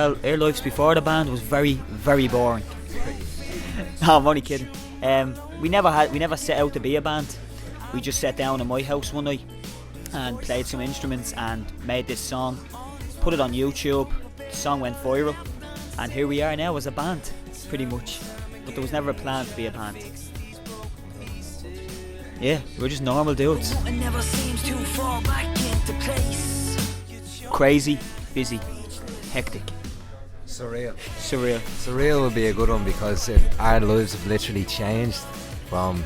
Well, our lives before the band was very, very boring. No, I'm only kidding. We never set out to be a band. We just sat down in my house one night and played some instruments and made this song, put it on YouTube. The song went viral, and here we are now as a band, pretty much. But there was never a plan to be a band. Yeah, we're just normal dudes. Crazy, busy, hectic. Surreal would be a good one, because our lives have literally changed from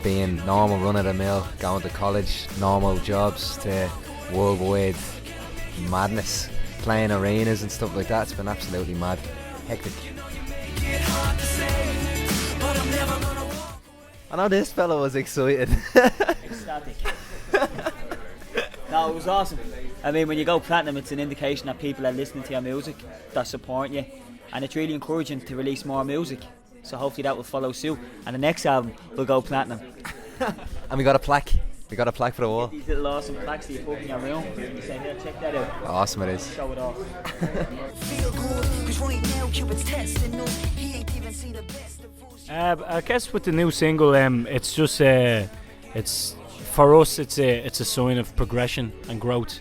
being normal run-of-the-mill, going to college, normal jobs, to worldwide madness, playing arenas and stuff like that. It's been absolutely mad, hectic. I know this fella was excited. Ecstatic. No, it was awesome. I mean, when you go platinum, it's an indication that people are listening to your music, they're supporting you, and it's really encouraging to release more music. So hopefully that will follow suit, and the next album will go platinum. And we got a plaque. We got a plaque for the wall. These little awesome plaques that you put in your room. You say, here, check that out. Awesome it is. Show it off. I guess with the new single, it's just it's for us. It's a sign of progression and growth.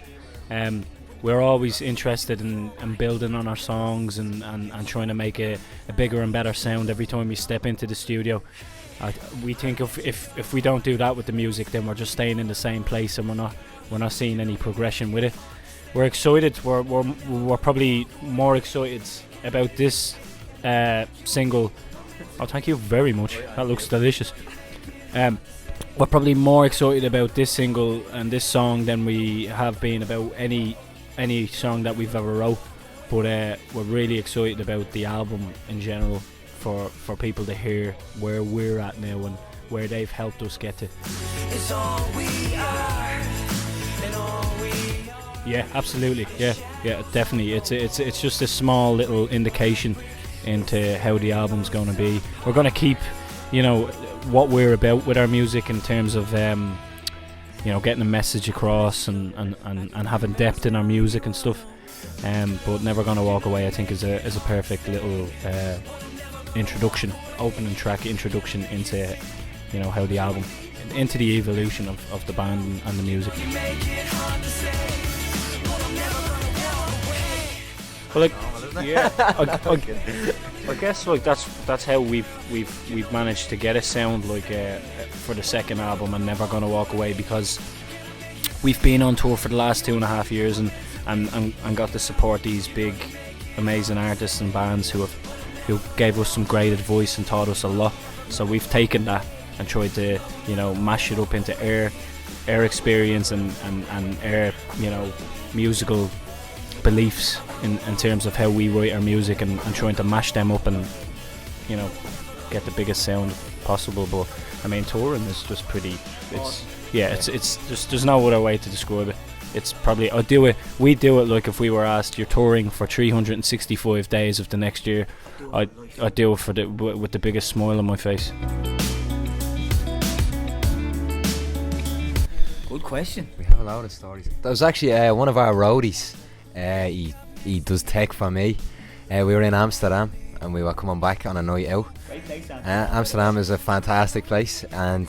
We're always interested in building on our songs and trying to make a bigger and better sound every time we step into the studio. We think if we don't do that with the music, then we're just staying in the same place and we're not seeing any progression with it. We're excited. We're probably more excited about this single. Oh, thank you very much. That looks delicious. We're probably more excited about this single and this song than we have been about any song that we've ever wrote. But we're really excited about the album in general, for people to hear where we're at now and where they've helped us get to. It's all we are and all we are. Yeah, absolutely. Yeah, definitely. It's just a small little indication into how the album's going to be. We're going to keep, what we're about with our music in terms of getting a message across and having depth in our music and stuff, but Never Gonna Walk Away, I think, is a perfect little opening track introduction into how the album, into the evolution of the band and the music. Well, I guess that's how we've managed to get a sound for the second album and Never Gonna Walk Away, because we've been on tour for the last 2.5 years and got to support these big, amazing artists and bands who gave us some great advice and taught us a lot. So we've taken that and tried to mash it up into our experience and our musical beliefs in terms of how we write our music, and trying to mash them up and get the biggest sound possible. But I mean, touring is just pretty. It's just, there's no other way to describe it. It's probably we do it like if we were asked, you're touring for 365 days of the next year, I'd do it with the biggest smile on my face. Good question. We have a lot of stories. That was actually one of our roadies. He does tech for me. We were in Amsterdam and we were coming back on a night out. Great place, Amsterdam is a fantastic place, and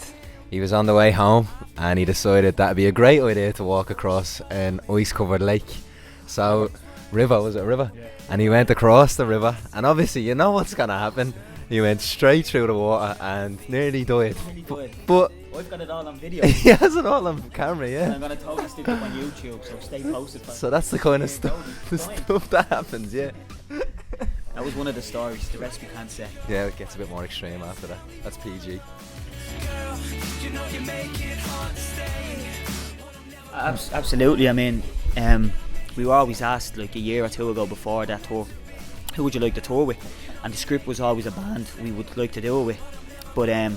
he was on the way home and he decided that'd be a great idea to walk across an ice-covered lake. So, was it a river? Yeah. And he went across the river, and obviously you know what's gonna happen. He went straight through the water and nearly died. But I've got it all on video. He has it all on camera, yeah. And I'm gonna totally stick it up on YouTube, so stay posted. So that's the kind of stuff that happens, yeah. That was one of the stories. The rest we can't say. Yeah, it gets a bit more extreme after that. That's PG. Absolutely. I mean, we were always asked like a year or two ago before that tour, who would you like to tour with? And the script was always a band we would like to do it with. But it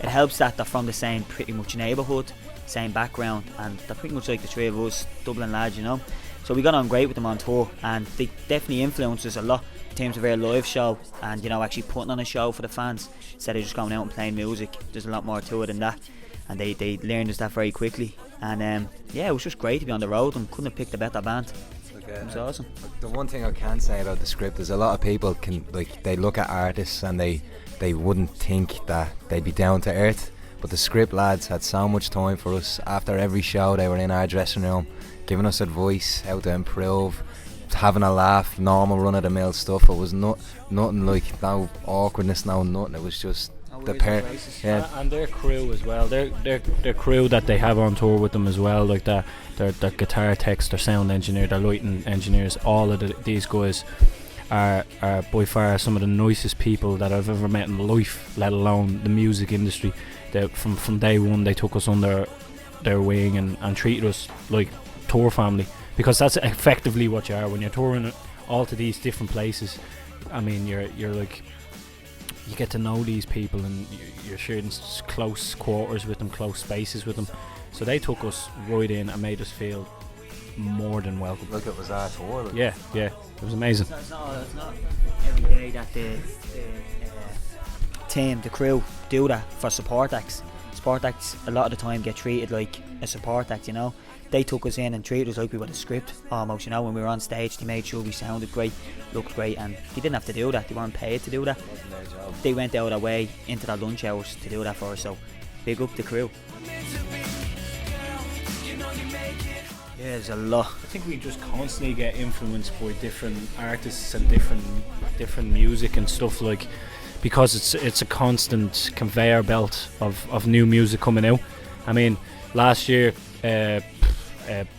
helps that they're from the same pretty much neighbourhood, same background, and they're pretty much like the three of us, Dublin lads, So we got on great with them on tour, and they definitely influenced us a lot in terms of our live show and actually putting on a show for the fans instead of just going out and playing music. There's a lot more to it than that, and they learned us that very quickly. And it was just great to be on the road, and couldn't have picked a better band. It's like It was awesome. The one thing I can say about the script is a lot of people they look at artists and they wouldn't think that they'd be down to earth, but the script lads had so much time for us. After every show they were in our dressing room giving us advice how to improve, having a laugh, normal run of the mill stuff. It was nothing like no awkwardness, no nothing. It was just the pair, and their crew as well. Their crew that they have on tour with them as well, like their guitar techs, their sound engineer, their lighting engineers. All of these guys are by far some of the nicest people that I've ever met in life, let alone the music industry. From day one they took us under their wing and treated us like tour family, because that's effectively what you are when you're touring all to these different places. I mean, you're like, you get to know these people and you're sharing close quarters with them, close spaces with them. So they took us right in and made us feel more than welcome. Look, it was our tour. Yeah, it was amazing. It's not every day that the team, the crew, do that for support acts. Support acts a lot of the time get treated like a support act, you know. They took us in and treated us like we were a script almost, you know. When we were on stage they made sure we sounded great, looked great, and they didn't have to do that. They weren't paid to do that. They went out of their way into their lunch hours to do that for us, so big up the crew. Yeah, there's a lot. I think we just constantly get influenced by different artists and different music and stuff, like, because it's a constant conveyor belt of new music coming out. I mean, last year a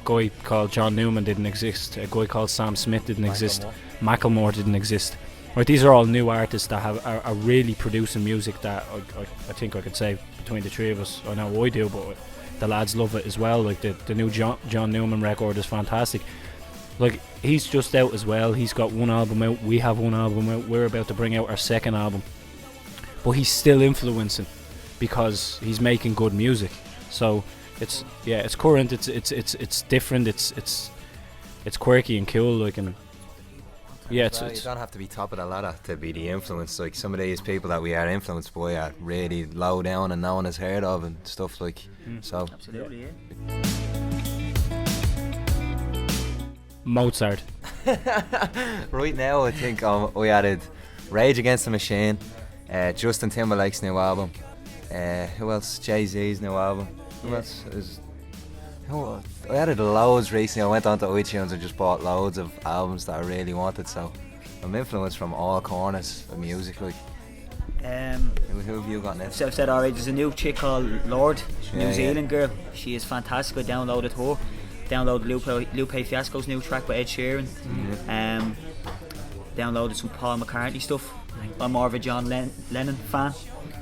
guy called John Newman didn't exist, a guy called Sam Smith didn't exist, Macklemore didn't exist. Right, these are all new artists that are really producing music that I think I could say between the three of us, I know I do, but the lads love it as well. Like the new John Newman record is fantastic. Like, he's just out as well. He's got one album out, we have one album out, we're about to bring out our second album, but he's still influencing because he's making good music. So it's current, it's different, it's quirky and cool, like, and yeah, you don't have to be top of the ladder to be the influence. Like, some of these people that we are influenced by are really low down and no one has heard of and stuff, like. So Absolutely, yeah. Mozart. Right now I think we added Rage Against the Machine, Justin Timberlake's new album, who else? Jay-Z's new album. Who else is? I added loads recently. I went onto iTunes and just bought loads of albums that I really wanted, so I'm influenced from all corners of music. Like, who have you got next? So I've said already, there's a new chick called Lord, New Zealand girl. She is fantastic. I downloaded her. Downloaded Lupe Fiasco's new track by Ed Sheeran. Downloaded some Paul McCartney stuff. I'm more of a John Lennon fan.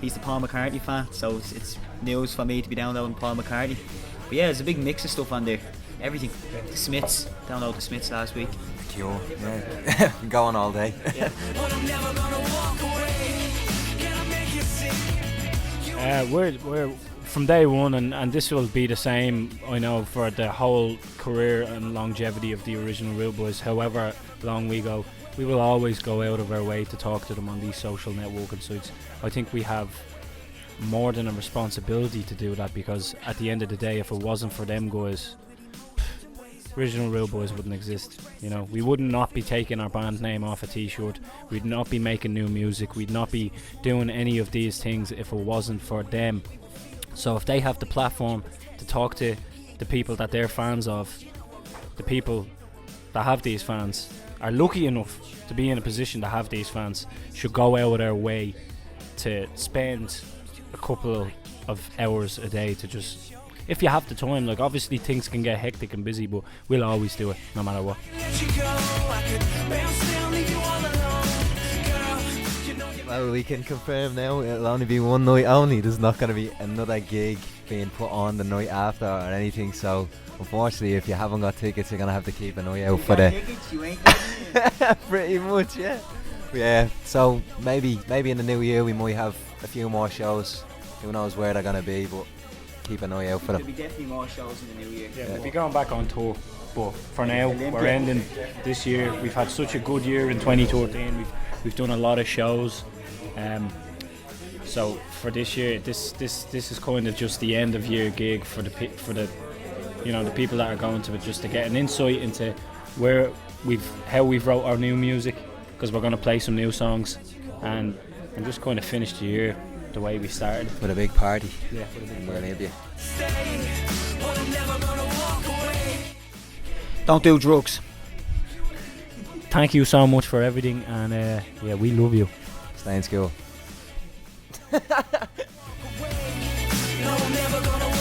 He's the Paul McCartney fan, so it's news for me to be downloading Paul McCartney. But yeah, there's a big mix of stuff on there. Everything. The Smiths. Downloaded the Smiths last week. Cure. Yeah. Going all day. Yeah. We're from day one, and this will be the same, I know, for the whole career and longevity of the original Rudeboys. However long we go, we will always go out of our way to talk to them on these social networking sites. I think we have more than a responsibility to do that, because at the end of the day, if it wasn't for them guys, original Rudeboys wouldn't exist. You know, we would not be taking our band name off a t-shirt, we'd not be making new music, we'd not be doing any of these things if it wasn't for them. So if they have the platform to talk to the people that they're fans of, the people that have these fans are lucky enough to be in a position to have these fans, should go out of their way to spend a couple of hours a day to just, if you have the time. Like, obviously things can get hectic and busy, but we'll always do it no matter what. Well, we can confirm now it'll only be one night only. There's not going to be another gig being put on the night after or anything, so unfortunately if you haven't got tickets you're going to have to keep an eye out for the tickets, you ain't getting pretty much, yeah. So maybe in the new year we might have a few more shows. Who knows where they're going to be, but keep an eye out for them. There'll be definitely more shows in the new year. Yeah, we'll be going back on tour, but for now we're ending this year. We've had such a good year in 2013. We've done a lot of shows. So for this year, this is kind of just the end of year gig for the you know, the people that are going to it, just to get an insight into how we've wrote our new music, because we're going to play some new songs, and just kind of finish the year the way we started. With a big party. Yeah, with a big in Olympia. Don't do drugs. Thank you so much for everything, and yeah, we love you. Stay in school. No, I'm never gonna